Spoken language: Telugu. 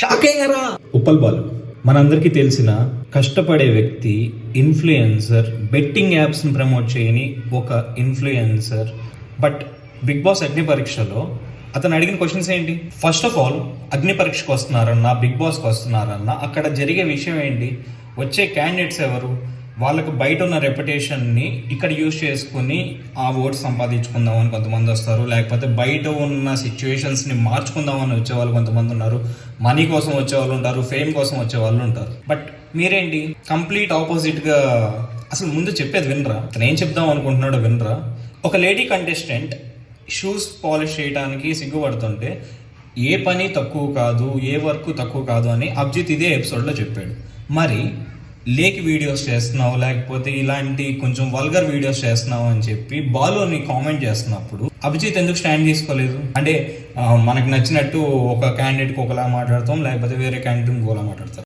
షాకింగ్ రా. ఉప్పల్ బాలు మనందరికీ తెలిసిన కష్టపడే వ్యక్తి, ఇన్ఫ్లుయెన్సర్, బెట్టింగ్ యాప్స్ని ప్రమోట్ చేయని ఒక ఇన్ఫ్లుయెన్సర్. బట్ బిగ్ బాస్ అగ్ని పరీక్షలో అతను అడిగిన క్వశ్చన్స్ ఏంటి? ఫస్ట్ ఆఫ్ ఆల్, అగ్ని పరీక్షకు వస్తున్నారన్నా, బిగ్ బాస్కి వస్తున్నారన్నా అక్కడ జరిగే విషయం ఏంటి? వచ్చే క్యాండిడేట్స్ ఎవరు? వాళ్ళకు బయట ఉన్న రెప్యుటేషన్ని ఇక్కడ యూజ్ చేసుకుని ఆ ఓట్స్ సంపాదించుకుందామని కొంతమంది వస్తారు, లేకపోతే బయట ఉన్న సిచ్యువేషన్స్ని మార్చుకుందామని వచ్చే వాళ్ళు కొంతమంది ఉన్నారు, మనీ కోసం వచ్చే వాళ్ళు ఉంటారు, ఫేమ్ కోసం వచ్చే వాళ్ళు ఉంటారు. బట్ మీరేంటి కంప్లీట్ ఆపోజిట్గా? అసలు ముందు చెప్పేది వినరా? అతను ఏం చెప్దాం అనుకుంటున్నాడో వినరా? ఒక లేడీ కంటెస్టెంట్ షూస్ పాలిష్ చేయడానికి సిగ్గుపడుతుంటే ఏ పని తక్కువ కాదు, ఏ వర్క్ తక్కువ కాదు అని అభిజిత్ ఇదే ఎపిసోడ్లో చెప్పాడు. మరి లేక్ వీడియోస్ చేస్తున్నావు, లేకపోతే ఇలాంటి కొంచెం వల్గర్ వీడియోస్ చేస్తున్నావు అని చెప్పి బాలుని కామెంట్ చేస్తున్నప్పుడు అభిజిత్ ఎందుకు స్టాండ్ తీసుకోలేదు? అంటే మనకు నచ్చినట్టు ఒక క్యాండిడేట్కి ఒకలా మాట్లాడతాం, లేకపోతే వేరే క్యాండిడేట్కి ఒకలా మాట్లాడతాం.